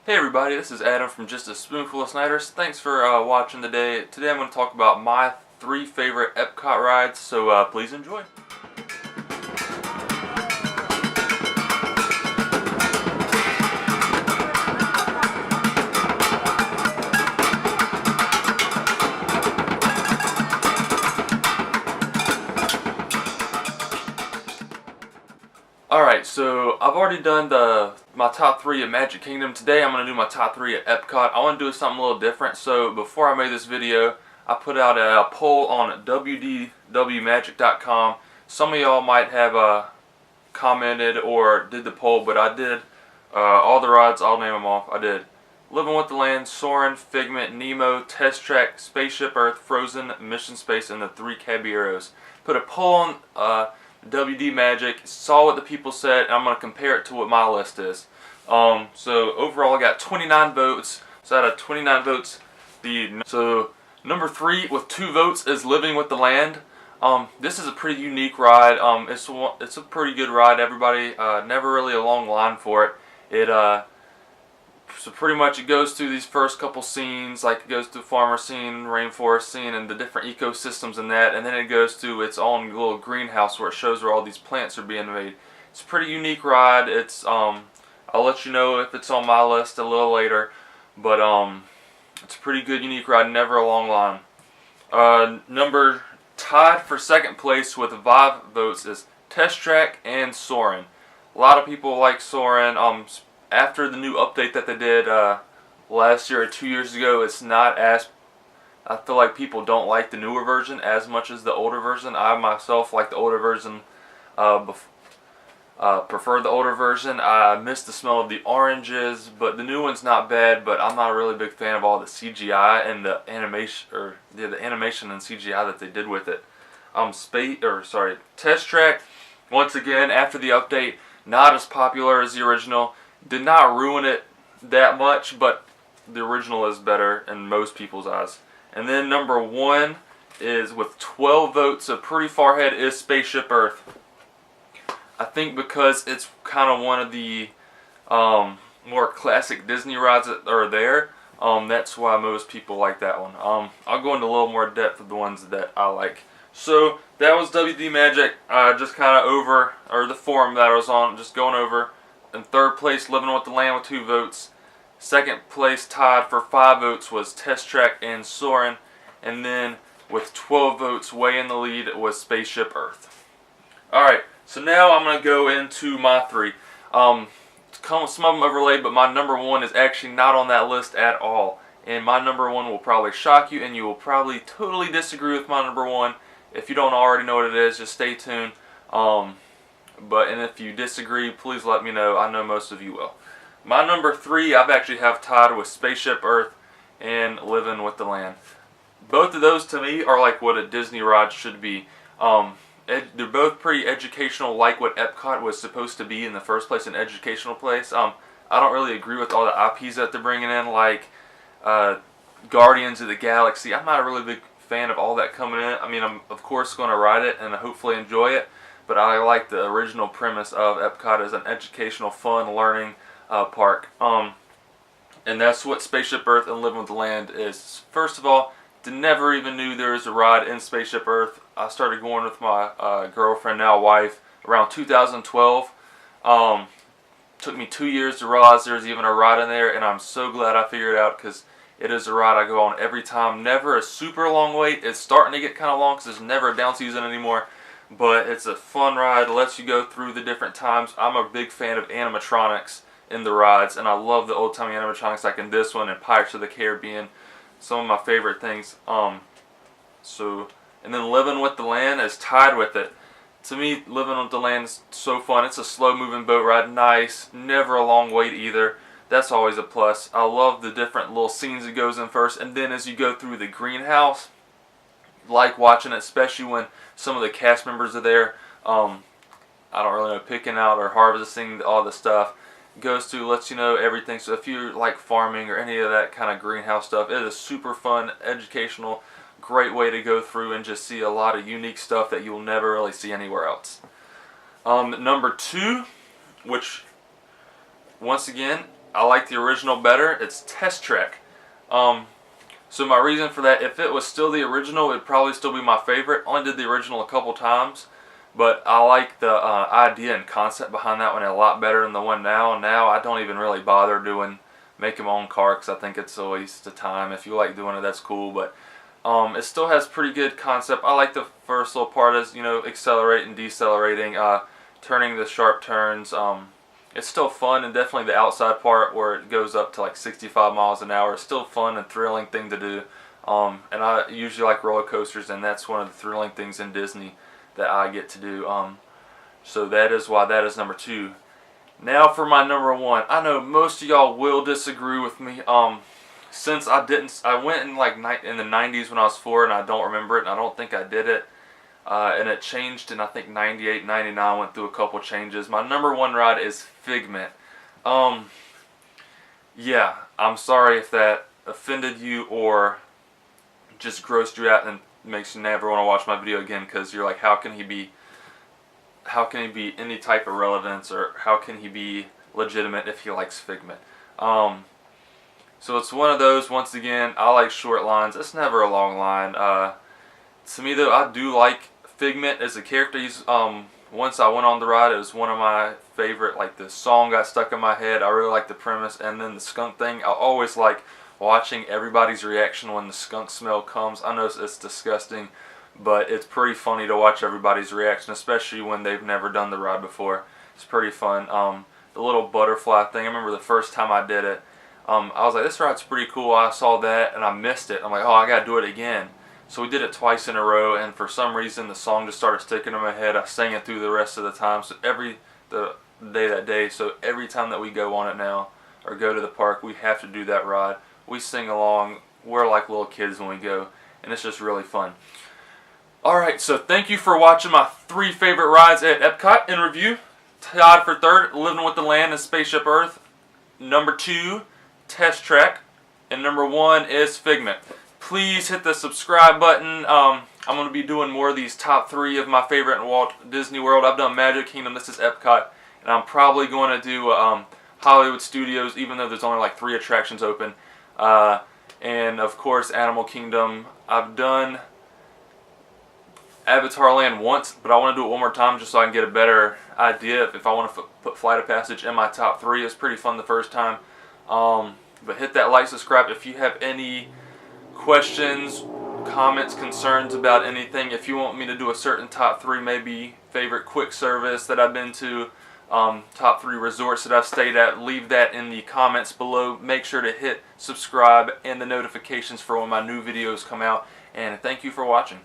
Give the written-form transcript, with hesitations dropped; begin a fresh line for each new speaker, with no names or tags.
Hey everybody, this is Adam from Just a Spoonful of Sniders. Thanks for watching today. Today I'm going to talk about my 3 favorite Epcot rides, so please enjoy. Alright, so I've already done my top 3 at Magic Kingdom. Today I'm going to do my top 3 at Epcot. I want to do something a little different, so before I made this video, I put out a poll on wdwmagic.com. Some of y'all might have commented or did the poll, but I did all the rides. I'll name them off. I did Living with the Land, Soarin', Figment, Nemo, Test Track, Spaceship Earth, Frozen, Mission Space, and the 3 Caballeros. Put a poll on WD Magic, saw what the people said, and I'm going to compare it to what my list is. So overall I got 29 votes. So out of 29 votes, so number 3 with 2 votes is Living with the Land. This is a pretty unique ride. It's a pretty good ride. Everybody, never really a long line for it. So pretty much it goes through these first couple scenes, like it goes through farmer scene, rainforest scene, and the different ecosystems in that, and then it goes to its own little greenhouse where it shows where all these plants are being made. It's a pretty unique ride. I'll let you know if it's on my list a little later, but it's a pretty good unique ride, never a long line. Tied for second place with 5 votes is Test Track and Soarin'. A lot of people like Soarin'. After the new update that they did last year or 2 years ago, it's not as... I feel like people don't like the newer version as much as the older version. I myself like the older version. Prefer the older version. I miss the smell of the oranges, but the new one's not bad. But I'm not a really big fan of all the CGI and the animation, the animation and CGI that they did with it. Test Track, once again after the update, not as popular as the original. Did not ruin it that much, but the original is better in most people's eyes. And then number 1 is with 12 votes, so pretty far ahead, is Spaceship Earth. I think because it's kind of one of the more classic Disney rides that are there, that's why most people like that one. I'll go into a little more depth of the ones that I like. So that was WD Magic, just kind of over, or the forum that I was on, just going over. In third place, Living with the Land with 2 votes. Second place, tied for 5 votes, was Test Track and Soarin'. And then with 12 votes, way in the lead, was Spaceship Earth. Alright, so now I'm going to go into my 3. Some of them overlaid, but my number 1 is actually not on that list at all. And my number 1 will probably shock you, and you will probably totally disagree with my number 1. If you don't already know what it is, just stay tuned. And if you disagree, please let me know. I know most of you will. My number 3, I've actually have tied with Spaceship Earth and Living with the Land. Both of those to me are like what a Disney ride should be. They're both pretty educational, like what Epcot was supposed to be in the first place, an educational place. I don't really agree with all the IPs that they're bringing in, like Guardians of the Galaxy. I'm not a really big fan of all that coming in. I mean, I'm of course going to ride it and hopefully enjoy it. But I like the original premise of Epcot as an educational, fun, learning park. And that's what Spaceship Earth and Living with the Land is. First of all, never even knew there was a ride in Spaceship Earth. I started going with my girlfriend, now wife, around 2012. Took me 2 years to realize there was even a ride in there, and I'm so glad I figured it out because it is a ride I go on every time. Never a super long wait. It's starting to get kind of long because there's never a down season anymore. But it's a fun ride. It lets you go through the different times. I'm a big fan of animatronics in the rides, and I love the old-timey animatronics like in this one and Pirates of the Caribbean. Some of my favorite things. And then Living with the Land is tied with it. To me, Living with the Land is so fun. It's a slow-moving boat ride. Nice. Never a long wait either. That's always a plus. I love the different little scenes it goes in first, and then as you go through the greenhouse, like watching it, especially when some of the cast members are there. I don't really know, picking out or harvesting all the stuff. Goes through, lets you know everything. So if you like farming or any of that kind of greenhouse stuff, it is super fun, educational, great way to go through and just see a lot of unique stuff that you'll never really see anywhere else. Number 2, which once again I like the original better. It's Test Trek. So my reason for that, if it was still the original, it'd probably still be my favorite. Only did the original a couple times, but I like the idea and concept behind that one a lot better than the one now. Now I don't even really bother making my own car because I think it's a waste of time. If you like doing it, that's cool, but it still has pretty good concept. I like the first little part is, you know, accelerating, decelerating, turning the sharp turns. It's still fun, and definitely the outside part where it goes up to like 65 miles an hour is still fun and thrilling thing to do. And I usually like roller coasters, and that's one of the thrilling things in Disney that I get to do. So that is why that is number 2. Now for my number 1. I know most of y'all will disagree with me. Since I went in like in the 90s when I was 4, and I don't remember it, and I don't think I did it. And it changed in, I think, 98, 99, went through a couple changes. My number 1 ride is Figment. Yeah, I'm sorry if that offended you or just grossed you out and makes you never want to watch my video again, because you're like, how can he be any type of relevance, or how can he be legitimate if he likes Figment? So it's one of those. Once again, I like short lines. It's never a long line. To me though, I do like Figment as a character. He's once I went on the ride, it was one of my favorite. Like, the song got stuck in my head. I really like the premise, and then the skunk thing. I always like watching everybody's reaction when the skunk smell comes. I know it's disgusting, but it's pretty funny to watch everybody's reaction, especially when they've never done the ride before. It's pretty fun. The little butterfly thing, I remember the first time I did it, I was like, this ride's pretty cool. I saw that and I missed it. I'm like, oh, I gotta do it again. So we did it twice in a row, and for some reason the song just started sticking in my head. I sang it through the rest of the time, so that day. So every time that we go on it now, or go to the park, we have to do that ride. We sing along. We're like little kids when we go, and it's just really fun. Alright, so thank you for watching my 3 favorite rides at Epcot in review. Tied for 3rd, Living with the Land and Spaceship Earth. Number 2, Test Trek. And number 1 is Figment. Please hit the subscribe button. I'm going to be doing more of these top 3 of my favorite in Walt Disney World. I've done Magic Kingdom, this is Epcot, and I'm probably going to do Hollywood Studios, even though there's only like 3 attractions open. And of course Animal Kingdom. I've done Avatar Land once, but I want to do it one more time just so I can get a better idea if I want to put Flight of Passage in my top 3. It was pretty fun the first time. But hit that like, subscribe. If you have any questions, comments, concerns about anything, if you want me to do a certain top 3, maybe favorite quick service that I've been to, top 3 resorts that I've stayed at, leave that in the comments below. Make sure to hit subscribe and the notifications for when my new videos come out. And thank you for watching.